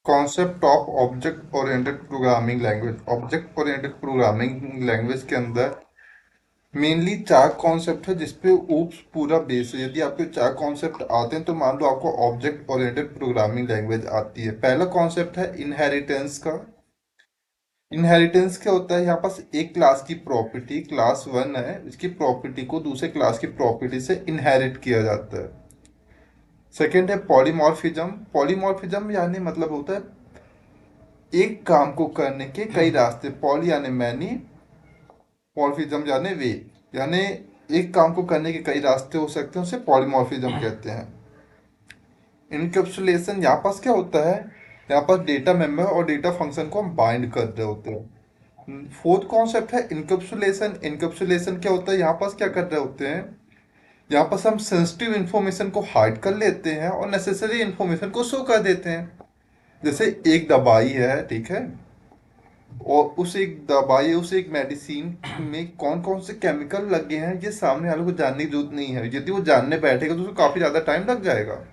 Concept of object oriented programming language. Object oriented programming language के अंदर mainly चार concept है जिसपे ऊप्स पूरा बेस है। यदि आपके चार कॉन्सेप्ट आते हैं तो मान लो आपको ऑब्जेक्ट ओरिएंटेड प्रोग्रामिंग लैंग्वेज आती है। पहला कॉन्सेप्ट है इनहेरिटेंस का। इनहेरिटेंस क्या होता है? यहाँ पास एक क्लास की प्रॉपर्टी, क्लास वन है, इसकी प्रॉपर्टी को दूसरे क्लास की प्रॉपर्टी से इनहेरिट किया जाता है। सेकेंड है पॉलीमॉर्फिज्म। पॉलीमॉर्फिज्म यानी मतलब होता है एक काम को करने के कई रास्ते। पॉली यानी मैनी, मॉर्फिज्म यानी वे, यानी एक काम को करने के कई रास्ते हो सकते हैं, उसे पॉलीमॉर्फिज्म कहते हैं। इनकैप्सुलेशन, यहाँ पास क्या होता है? यहाँ पास डेटा मेंबर और डेटा फंक्शन को हम बाइंड कर रहे होते हैं। फोर्थ कॉन्सेप्ट है इनकैप्सुलेशन। इनकैप्सुलेशन क्या होता है? यहाँ पास क्या कर रहे होते हैं? यहाँ पास हम सेंसिटिव इंफॉर्मेशन को हाइड कर लेते हैं और नेसेसरी इंफॉर्मेशन को शो कर देते हैं। जैसे एक दवाई है, ठीक है, और उस एक दवाई, उस एक मेडिसिन में कौन कौन से केमिकल लगे हैं ये सामने वाले को जानने की जरूरत नहीं है। यदि वो जानने बैठेगा तो उसको काफी ज्यादा टाइम लग जाएगा।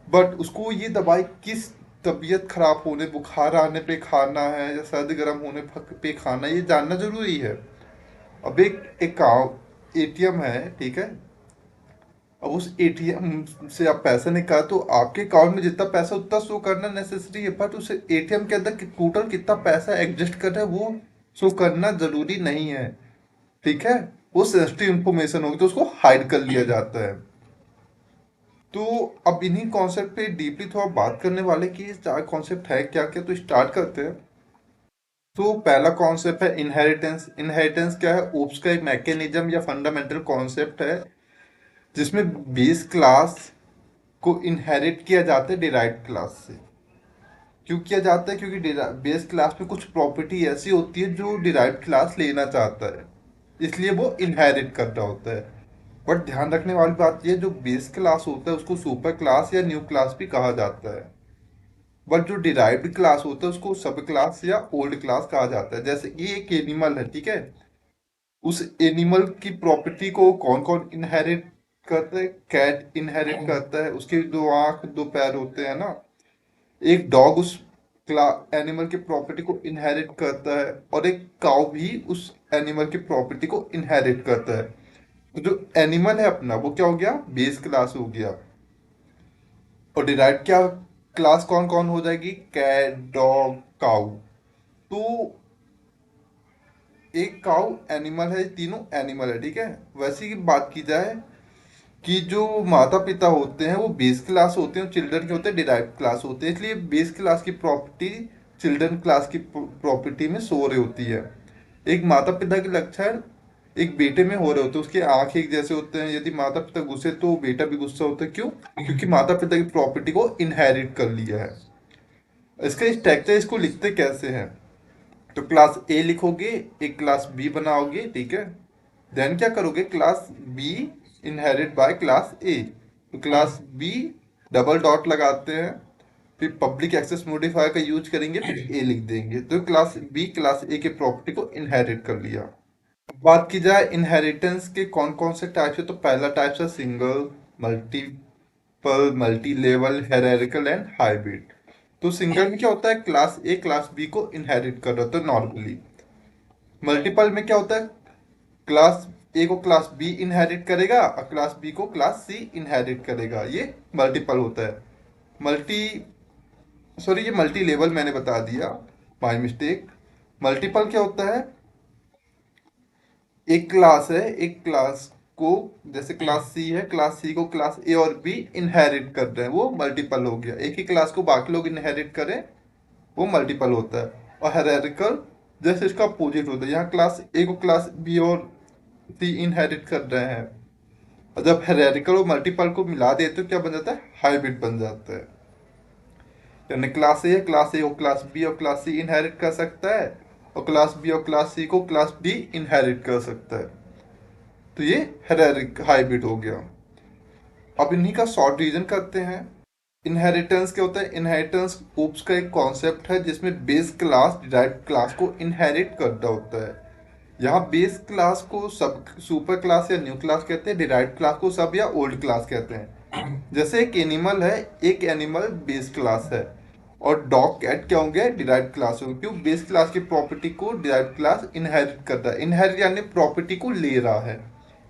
बट उसको ये दवाई किस तबीयत खराब होने, बुखार आने पे खाना है या सर्द गर्म होने पे खाना है, ये जानना जरूरी है। अब एक काम एटीएम है, ठीक है, अब उस एटीएम से आप पैसा निकाल तो आपके अकाउंट में जितना पैसा उतना शो करना नेसेसरी है, बट उस एटीएम के अंदर टोटल कितना पैसा एग्जिस्ट कर रहा है वो शो करना जरूरी नहीं है। ठीक है, वो सेंसिटिव इंफॉर्मेशन होगी तो उसको हाइड कर लिया जाता है। तो अब इन्हीं कॉन्सेप्ट पे डीपली थोड़ा बात करने वाले कि ये चार कॉन्सेप्ट है क्या क्या, तो स्टार्ट करते हैं। तो पहला कॉन्सेप्ट है इनहेरिटेंस। इनहेरिटेंस क्या है? ओप्स का एक मैकेनिज्म या फंडामेंटल कॉन्सेप्ट है जिसमें बेस क्लास को इनहेरिट किया जाता है डिराइव्ड क्लास से। क्यों किया जाता है? क्योंकि बेस क्लास में कुछ प्रॉपर्टी ऐसी होती है जो डिराइव्ड क्लास लेना चाहता है, इसलिए वो इनहेरिट कर रहा होता है। बट ध्यान रखने वाली बात यह, जो बेस क्लास होता है उसको सुपर क्लास या न्यू क्लास भी कहा जाता है। बट जो डिराइव्ड क्लास होता है उसको सब क्लास या ओल्ड क्लास कहा जाता है। जैसे ये एक एनिमल है, ठीक है, उस एनिमल की प्रॉपर्टी को कौन कौन इनहेरिट करता है? कैट इनहेरिट करता है, उसके दो आंख दो पैर होते हैं ना। एक डॉग उस एनिमल की प्रॉपर्टी को इनहेरिट करता है, और एक काउ भी उस एनिमल की प्रॉपर्टी को इनहेरिट करता है। तो जो एनिमल है अपना वो क्या हो गया? बेस क्लास हो गया। और डिराइव्ड क्या क्लास कौन कौन हो जाएगी? Cat, dog, cow. तो एक काउ एनिमल है, तीनों एनिमल है, ठीक है। वैसे की बात की जाए कि जो माता पिता होते हैं वो बेस क्लास होते हैं, चिल्ड्रन के होते हैं डिराइव्ड क्लास होते हैं, इसलिए बेस क्लास की प्रॉपर्टी चिल्ड्रन क्लास की प्रॉपर्टी में सो रही होती है। एक माता पिता के लक्षण एक बेटे में हो रहे होते हैं, उसके आंख एक जैसे होते हैं। यदि माता पिता गुस्से तो बेटा भी गुस्सा होता है। क्यों? क्योंकि माता पिता की प्रॉपर्टी को इनहेरिट कर लिया है। इसका स्ट्रक्चर इसको लिखते कैसे हैं? तो क्लास ए लिखोगे, एक क्लास बी बनाओगे, ठीक है, देन क्या करोगे? Class B inherit by class A. तो क्लास बी डबल डॉट लगाते हैं, फिर पब्लिक एक्सेस मॉडिफायर का यूज करेंगे, फिर ए लिख देंगे। तो क्लास बी क्लास ए के प्रॉपर्टी को इनहेरिट कर लिया। बात की जाए इनहेरिटेंस के कौन कौन से टाइप्स है, तो पहला टाइप है single, multiple, multi level, hierarchical and hybrid. तो सिंगल में क्या होता है? क्लास ए क्लास बी को इनहेरिट कर रहा होता है नॉर्मली। मल्टीपल में क्या होता है? क्लास ए को क्लास बी इनहेरिट करेगा और क्लास बी को क्लास सी इनहेरिट करेगा, ये मल्टीपल होता है। मल्टी सॉरी, ये मल्टी लेवल मैंने बता दिया, माय मिस्टेक। मल्टीपल क्या होता है? एक क्लास है, एक क्लास को, जैसे क्लास सी है, क्लास सी को क्लास ए और बी इनहेरिट कर रहे हैं, वो मल्टीपल हो गया। एक ही क्लास को बाकी लोग इनहेरिट करें वो मल्टीपल होता है। और हायरार्किकल जैसे इसका अपोजिट होता है, यहाँ क्लास ए को क्लास बी और सी इनहेरिट कर रहे हैं, और जब हायरार्किकल और मल्टीपल को मिला देते तो क्या बन जाता है? हाइब्रिड बन जाता है। यानी क्लास ए है, क्लास ए को क्लास बी और क्लास सी इनहेरिट कर सकता है, और क्लास बी और क्लास सी को क्लास डी इनहेरिट कर सकता है। तो ये हाइब्रिड हो गया। अब इन्हीं का शॉर्ट रीजन करते हैं। इनहेरिटेंस क्या होता है? इनहेरिटेंस ओप्स का एक कॉन्सेप्ट है जिसमें बेस क्लास डिराइव्ड क्लास को इनहेरिट कर रहा होता है। यहाँ बेस क्लास को सब सुपर क्लास या न्यू क्लास कहते हैं, डिराइव्ड क्लास को सब या ओल्ड क्लास कहते हैं। जैसे एक एनिमल है, एक एनिमल बेस क्लास है, और डॉग कैट क्या होंगे, डिराइव्ड क्लास होंगे। क्यों, बेस क्लास की प्रॉपर्टी को डिराइव्ड क्लास इनहेरिट कर रहा है। इनहेरिट यानी प्रॉपर्टी को ले रहा है।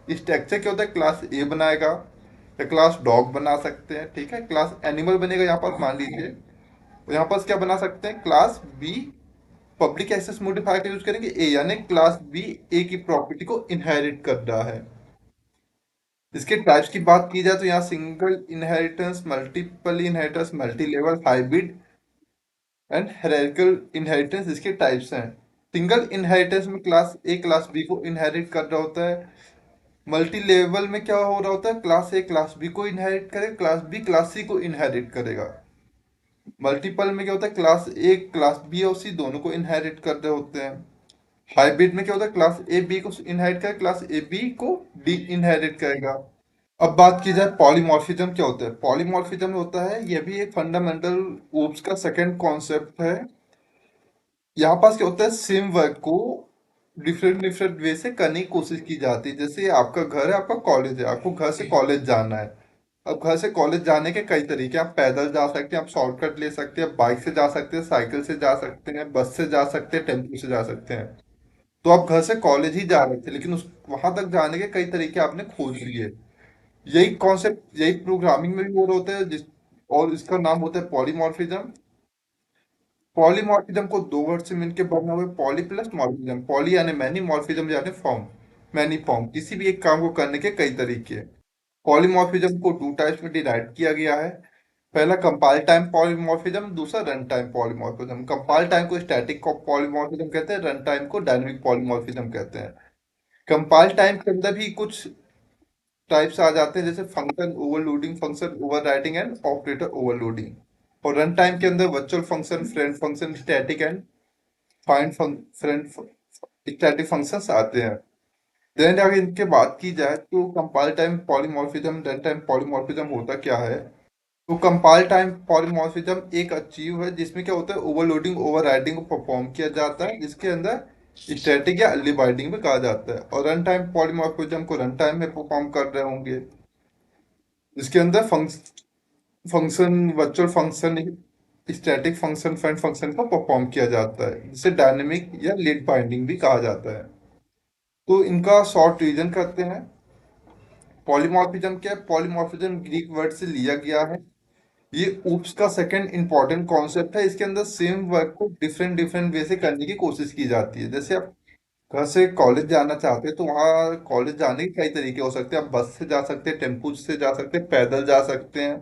स्ट्रक्चर क्या होता है, क्लास ए बनाएगा या क्लास डॉग बना सकते हैं, ठीक है। क्लास एनिमल बनेगा यहाँ पर मान लीजिए, तो यहाँ पर क्या बना सकते हैं, class B public access modifier का यूज करेंगे ए, यानी क्लास बी ए की प्रॉपर्टी को इनहेरिट कर रहा है। इसके टाइप्स की बात की जाए तो यहाँ single inheritance, multiple inheritance, multi level, hybrid and hierarchical inheritance इसके टाइप्स हैं। सिंगल इनहेरिटेंस में क्लास ए क्लास बी को इनहेरिट कर रहा होता है। मल्टी लेवल में क्या हो रहा होता है, क्लास ए क्लास बी को इनहेरिट करेगा, क्लास बी क्लास सी को इनहेरिट करेगा। मल्टीपल में क्या होता है, क्लास ए क्लास बी और सी दोनों को इनहेरिट कर रहे होते हैं। हाइब्रिड में क्या होता है, क्लास ए बी को इनहेरिट करेगा, क्लास ए बी को डी इनहेरिट करेगा। अब बात की जाए पॉलीमॉर्फिज्म क्या होता है। पॉलीमॉर्फिज्म होता है, यह भी एक फंडामेंटल ओप्स का सेकंड कॉन्सेप्ट है। यहाँ पास क्या होता है, सेम वर्क को डिफरेंट डिफरेंट वे से करने की कोशिश की जाती है। जैसे आपका घर है, आपका कॉलेज है, आपको घर से कॉलेज जाना है। अब घर से कॉलेज जाने के कई तरीके हैं। आप पैदल जा सकते हैं, आप शॉर्टकट ले सकते हैं, बाइक से जा सकते हैं, साइकिल से जा सकते हैं, बस से जा सकते हैं, टेम्पो से जा सकते हैं। तो आप घर से कॉलेज ही जा रहे थे, लेकिन उस वहां तक जाने के कई तरीके आपने खोज लिए। यही कॉन्सेप्ट, यही प्रोग्रामिंग में भी वो होता है जिस, और इसका नाम होता है पॉलीमॉर्फिज्म। पॉलीमॉर्फिज्म को दो वर्ड से मिलकर बना हुआ है, पॉली प्लस मॉर्फिज्म। पॉली यानी मैनी, मॉर्फिज्म यानी फॉर्म, मैनी फॉर्म। किसी भी एक काम को करने के कई तरीके हैं। पॉलीमॉर्फिज्म को टू टाइप्स में डिवाइड किया गया है। पहला कंपाइल टाइम पॉलीमॉर्फिज्म, दूसरा run time polymorphism. Compile time को स्टैटिक पॉलीमॉर्फिज्म कहते हैं, रन टाइम को डायनेमिक पॉलीमॉर्फिज्म कहते हैं। कंपाइल टाइम के अंदर भी कुछ टाइप्स आ जाते हैं, जैसे function overloading, function overriding and operator overloading. और रन टाइम के अंदर virtual function, friend function, static and find friend static functions आते हैं। देन अगर इनके बात की जाए तो compile time polymorphism, run time polymorphism होता क्या है। तो कंपाइल टाइम पॉलीमॉर्फिज्म एक अचीव है जिसमें क्या होता है, ओवरलोडिंग ओवरराइडिंग को परफॉर्म किया जाता है, जिसके अंदर स्टैटिक या अर्ली बाइंडिंग में कहा जाता है। और रन टाइम पॉलीमॉर्फिज्म को रन टाइम में परफॉर्म कर रहे होंगे, जिसके अंदर function virtual function, static function, friend function का परफॉर्म किया जाता है, जिसे डायनेमिक या लेट बाइंडिंग भी कहा जाता है। तो इनका शॉर्ट रीजन करते हैं। पॉलीमॉर्फिज्म क्या है, पॉलीमॉर्फिज्म ग्रीक वर्ड से लिया गया है। ये ऊप्स का सेकंड इंपॉर्टेंट कॉन्सेप्ट है। इसके अंदर सेम वर्क को डिफरेंट डिफरेंट वे से करने की कोशिश की जाती है। जैसे आप घर से कॉलेज जाना चाहते हैं तो वहाँ कॉलेज जाने के कई तरीके हो सकते हैं। आप बस से जा सकते हैं, टेम्पू से जा सकते हैं, पैदल जा सकते हैं।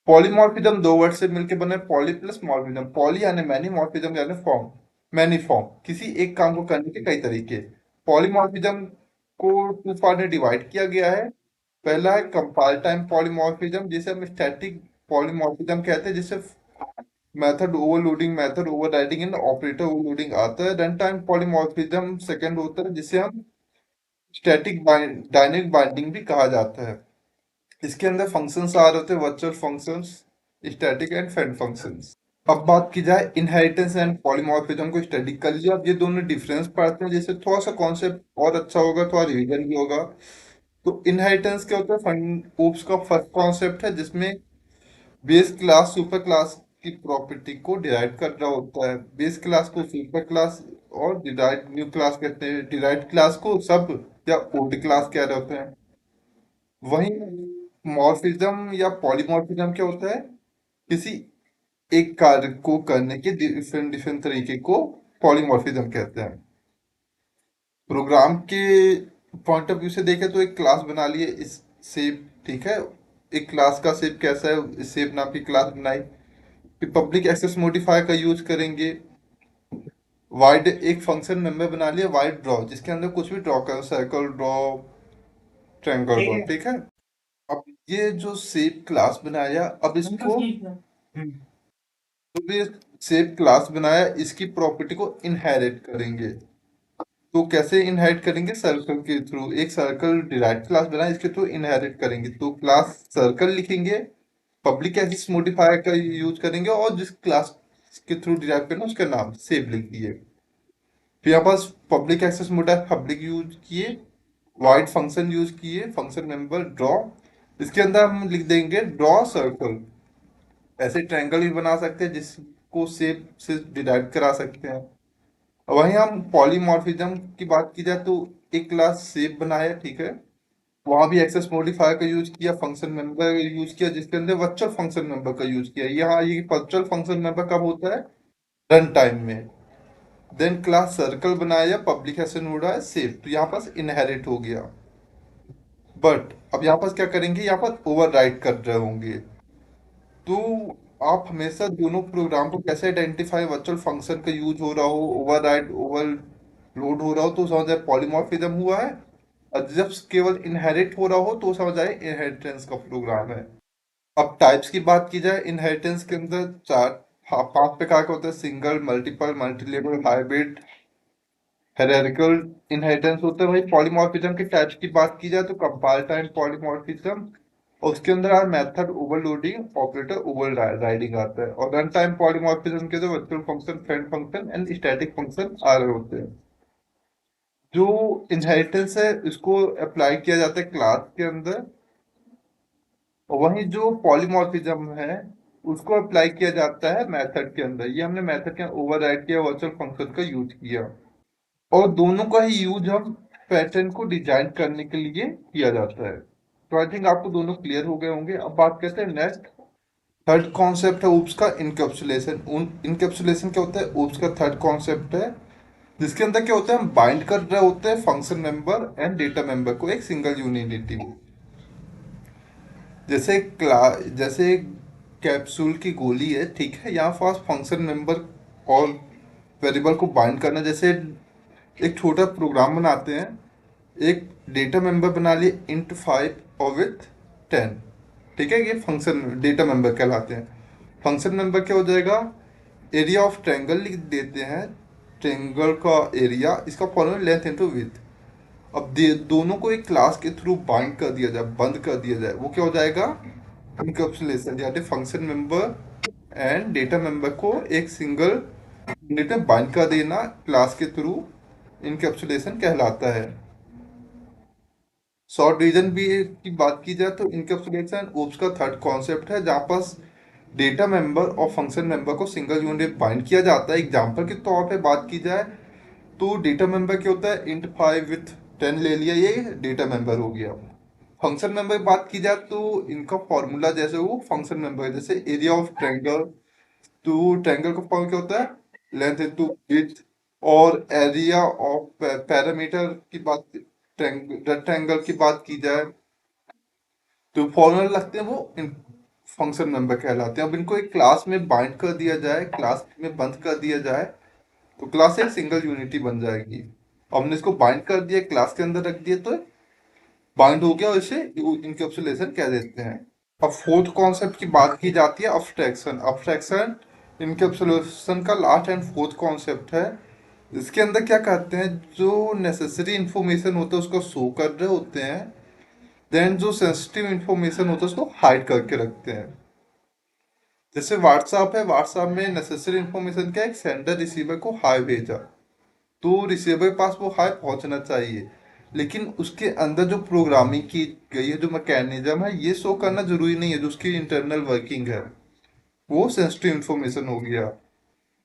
पॉलीमॉर्फिज्म दो वर्ड से मिलकर बने, पॉली प्लस मॉर्फिज्म। पॉली यानी मैनी, मॉर्फिज्म यानी फॉर्म, मैनी फॉर्म। किसी एक काम को करने के कई तरीके। पॉलीमॉर्फिज्म को टू पार्ट में डिवाइड किया गया है। पहला है कंपाइल टाइम पॉलीमॉर्फिज्म, जिसे हम स्टैटिक पॉलीमॉर्फिज्म कहते हैं, जिसे method overloading, method overriding and operator overloading आता है। रन टाइम पॉलीमॉर्फिज्म सेकंड होता है, जिसे हम स्टैटिक डायनेमिक बाइंडिंग भी कहा जाता है। इसके अंदर फंक्शंस आ रहे होते हैं, virtual functions, static and friend functions. अब बात की जाए इनहेरिटेंस एंड पॉलीमॉर्फिज्म को स्टडी कर लिया। अब ये दोनों डिफरेंस पढ़ते हैं, जिससे थोड़ा सा कॉन्सेप्ट और अच्छा होगा, थोड़ा रिवीजन भी होगा। तो इनहेरिटेंस क्या होता है, फंड ओप्स का फर्स्ट कॉन्सेप्ट है, जिसमें बेस क्लास सुपर क्लास की प्रॉपर्टी को डिराइव कर रहा होता है। बेस क्लास को सुपर क्लास और डिराइव न्यू क्लास कहते हैं। डिराइव क्लास को सब या ओल्ड क्लास कह रहे होते हैं। वहीं मॉर्फिज्म या पॉलीमॉर्फिज्म क्या होता है, किसी एक कार्य को करने के डिफरेंट डिफरेंट तरीके को पॉलीमॉर्फिज्म कहते हैं। प्रोग्राम के पॉइंट ऑफ व्यू से देखें तो एक क्लास बना लिए इस शेप, ठीक है। एक क्लास का शेप कैसा है, इस शेप नाम की क्लास बनाई। फिर पब्लिक एक्सेस मॉडिफायर का यूज करेंगे। वाइड एक फंक्शन मेंबर बना लिया, वाइड ड्रॉ, जिसके अंदर कुछ भी ड्रॉ करो, सर्कल ड्रॉ, ट्रायंगल ड्रॉ, ठीक है। अब ये जो शेप क्लास बनाया, अब इसको तो ये शेप क्लास बनाया, इसकी प्रॉपर्टी को इनहेरिट करेंगे। तो कैसे इनहेरिट करेंगे, सर्कल के थ्रू। एक सर्कल डिराइव्ड क्लास बनाए, इसके थ्रू इनहेरिट करेंगे। तो क्लास सर्कल लिखेंगे, पब्लिक एक्सेस मॉडिफायर का यूज करेंगे, और जिस क्लास के थ्रू डिराइव करना उसका नाम शेप लिख दिए। फिर यहाँ पास public access modifier public use किए, वाइड फंक्शन यूज किए, फंक्शन मेंबर ड्रॉ। इसके अंदर हम लिख देंगे ड्रॉ सर्कल, ऐसे ट्रायंगल भी बना सकते हैं जिसको शेप से डिवाइड करा सकते हैं। वहीं हम पॉलीमॉर्फिज्म की बात की जाए तो एक क्लास शेप बनाया, ठीक है, वहां भी एक्सेस मॉडिफायर का यूज किया, फंक्शन मेंबर यूज किया, जिसके अंदर वर्चुअल फंक्शन मेंबर का यूज किया। यहाँ ये वर्चुअल फंक्शन मेंबर कब होता है? रन टाइम में। देन क्लास सर्कल बनाया, पब्लिक हैशन हो रहा है सेव, तो यहाँ पास इनहेरिट हो गया। बट अब यहाँ पास क्या करेंगे, यहाँ पर ओवरराइड कर रहे होंगे। तो आप हमेशा दोनों प्रोग्राम को कैसे आइडेंटिफाई, वर्चुअल फंक्शन का यूज हो रहा हो, ओवरराइड ओवरलोड हो रहा हो तो समझ जाए पॉलीमॉर्फिज्म हुआ है, और जब केवल इनहेरिट हो रहा हो तो समझ आए इनहेरिटेंस का प्रोग्राम है। अब टाइप्स की बात की जाए, इनहेरिटेंस के अंदर चार, हाँ, पांच प्रकार के होते हैं: single, multiple, multilevel, hybrid, hierarchical inheritance होता है। वही पॉलीमॉर्फिज्म के टाइप्स की बात की जाए तो कंपाइल टाइम पॉलीमॉर्फिज्म, और उसके अंदर आ method overloading, operator overriding आता है। और रन टाइम पॉलीमॉर्फिज्म के अंदर virtual function, friend function and static function आ रहे होते हैं। जो इनहेरिटेंस है इसको अप्लाई किया जाता है क्लास के अंदर, और वहीं जो पॉलीमॉर्फिज्म है उसको अप्लाई किया जाता है मेथड के अंदर। ये हमने मेथड के ओवरराइड किया, वर्चुअल फंक्शन का यूज किया, और दोनों का ही यूज हम पैटर्न को डिजाइन करने के लिए किया जाता है। तो आई थिंक आपको दोनों क्लियर हो गए होंगे। अब बात करते हैं नेक्स्ट, थर्ड कॉन्सेप्ट है ऊप्स का इनकैप्सुलेशन। इनकैप्सुलेशन क्या होता है? ऊप्स का थर्ड कॉन्सेप्ट है, जिसके अंदर क्या होता है, हम बाइंड कर रहे होते हैं function member and data member को एक सिंगल यूनिटी में। जैसे कैप्सूल की गोली है, ठीक है, यहाँ पास फंक्शन मेंबर और वेरिएबल को बाइंड करना, जैसे एक छोटा प्रोग्राम बनाते हैं, एक डेटा मेंबर बना लिए इंट 5 और विथ 10, ठीक है, ये फंक्शन डेटा मेंबर कहलाते हैं। फंक्शन मेंबर क्या हो जाएगा, एरिया ऑफ ट्रायंगल लिख देते हैं, ट्रायंगल का एरिया, इसका फॉर्मूला लेंथ इनटू विड्थ। अब दोनों को एक क्लास के थ्रू बाइंड कर दिया जाए, बंद कर दिया जाए, वो क्या हो जाएगा, इनकैप्सुलेशन, यानी function member and data member को एक सिंगल यूनिट में बाइंड कर देना क्लास के थ्रू, इनकैप्सुलेशन कहलाता है। शॉर्ट रीजन भी की बात की जाए तो इनकैप्सुलेशन ओप्स का थर्ड कॉन्सेप्ट है, जहाँ पर डेटा मेंबर और फंक्शन मेंबर को सिंगल यूनिट बाइंड किया जाता है। एग्जांपल के तौर पे बात की जाए तो डेटा मेंबर क्या होता है, इंट 5 विथ 10 ले लिया, ये डेटा मेंबर हो गया। फंक्शन मेंबर की बात की जाए तो इनका फॉर्मूला जैसे वो फंक्शन मेंबर है, जैसे एरिया ऑफ ट्रायंगल, तो ट्रायंगल का फॉर्मूला क्या होता है, लेंथ इनटू विड्थ। और एरिया ऑफ पैरामीटर की बात, रेक्टेंगल की बात की जाए तो फॉर्मूला लगते हैं वो इन फंक्शन मेंबर कहलाते हैं। अब इनको एक क्लास में बाइंड कर दिया जाए, क्लास में बंद कर दिया जाए, तो क्लास एक सिंगल यूनिटी बन जाएगी। अब हमने इसको बाइंड कर दिया, क्लास के अंदर रख दिया, तो बाइंड हो गया, और इसे इनकैप्सुलेशन कह देते हैं। अब फोर्थ कॉन्सेप्ट की बात की जाती है, अब्स्ट्रैक्शन। अब्स्ट्रैक्शन इनकैप्सुलेशन का लास्ट एंड फोर्थ कॉन्सेप्ट है। इसके अंदर क्या कहते हैं, जो नेसेसरी इंफॉर्मेशन होता है उसको शो कर रहे होते हैं, देन जो सेंसिटिव इंफॉर्मेशन होता है उसको हाइड करके रखते हैं। जैसे व्हाट्सएप है, व्हाट्सएप में नेसेसरी इंफॉर्मेशन क्या है, एक सेंडर रिसीवर को हाई भेजा, तो रिसीवर के पास वो हाई पहुंचना चाहिए, लेकिन उसके अंदर जो प्रोग्रामिंग की गई है, जो मैकेनिज्म है, ये शो करना जरूरी नहीं है, जो उसकी इंटरनल वर्किंग है, वो सेंसिटिव इंफॉर्मेशन हो गया।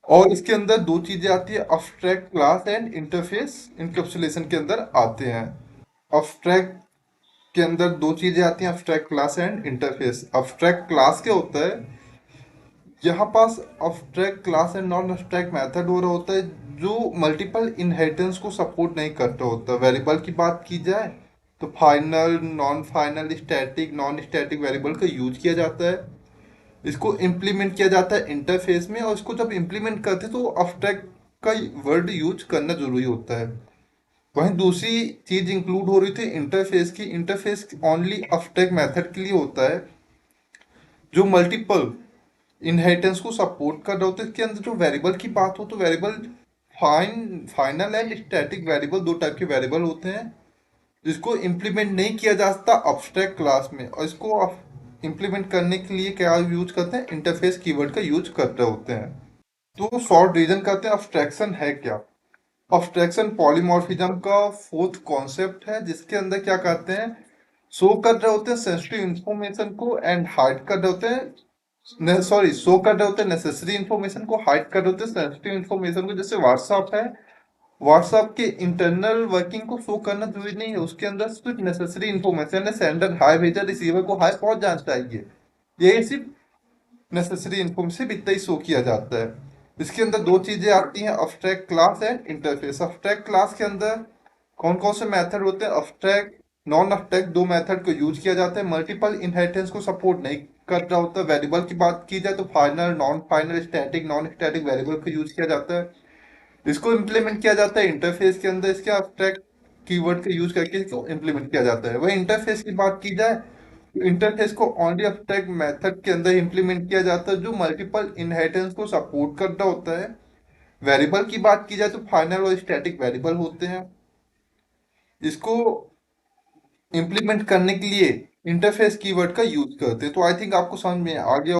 और इसके अंदर दो चीजें आती है, abstract class and interface encapsulation के अंदर आते हैं। अब्स्ट्रैक्ट के अंदर दो चीजें आती हैं, abstract class and interface. Abstract class क्या होता है, यहाँ पास abstract class and non abstract method हो रहा होता है, जो मल्टीपल इनहेरिटेंस को सपोर्ट नहीं करता होता। वेरिएबल की बात की जाए तो final, non final, static, non static variable का यूज किया जाता है। इसको इम्प्लीमेंट किया जाता है इंटरफेस में, और इसको जब इम्प्लीमेंट करते हैं तो अब्स्ट्रैक्ट का वर्ड यूज करना जरूरी होता है। वहीं दूसरी चीज इंक्लूड हो रही थी इंटरफेस की। इंटरफेस ओनली अब्स्ट्रैक्ट मेथड के लिए होता है, जो मल्टीपल इनहेरिटेंस को सपोर्ट कर रहे होते हैं। इसके अंदर जो वेरिएबल की बात हो तो variable final and static variable, दो टाइप के वेरिएबल होते हैं, जिसको इम्प्लीमेंट नहीं किया जा सकता अब्स्ट्रैक्ट क्लास में, और इसको इम्प्लीमेंट करने के लिए क्या यूज करते हैं, इंटरफेस कीवर्ड का यूज कर रहे होते हैं। तो शॉर्ट रीजन कहते हैं अब्स्ट्रैक्शन है क्या। अब्स्ट्रैक्शन पॉलीमॉर्फिज्म का फोर्थ कॉन्सेप्ट है, जिसके अंदर क्या कहते हैं, शो कर रहे होते हैं सेंसिटिव इंफॉर्मेशन को एंड हाइड कर रहे होते हैं सॉरी, शो कर रहे होते हैं नेसेसरी इंफॉर्मेशन को, हाइड कर रहे होते हैं सेंसिटिव इंफॉर्मेशन को। जैसे व्हाट्सएप है, व्हाट्सएप के इंटरनल वर्किंग को शो करना जरूरी नहीं है, उसके अंदर सिर्फ नेसेसरी इंफॉर्मेशन है। सेंडर हाई भेजा, रिसीवर को हाई पहुंच जाना चाहिए, ये सिर्फ नेसेसरी इन्फॉर्मेशन इतना ही शो किया जाता है। इसके अंदर दो चीजें आती हैं, abstract class and interface. Abstract class के अंदर कौन कौन से मेथड होते हैं? अब्स्ट्रैक्ट, नॉन अब्स्ट्रैक्ट, दो मेथड को यूज किया जाता है। मल्टीपल इनहेरिटेंस को सपोर्ट नहीं कर रहा होता। वेरिएबल की बात की जाए तो final, non final, static, non static variable को यूज किया जाता है। इसको इम्प्लीमेंट किया जाता है इंटरफेस के अंदर, इसके अब्स्ट्रैक्ट कीवर्ड का यूज करके इसको इम्प्लीमेंट किया जाता है। वही इंटरफेस की बात की जाए, इंटरफेस को ओनली अब्स्ट्रैक्ट मेथड के अंदर इम्प्लीमेंट किया जाता है जो मल्टीपल इनहेरिटेंस को सपोर्ट करता होता है। वेरिएबल की बात की जाए तो फाइनल और स्टैटिक वेरिएबल होते हैं। इसको इम्प्लीमेंट करने के लिए इंटरफेस कीवर्ड का यूज करते हैं। तो आई थिंक आपको समझ में आ गया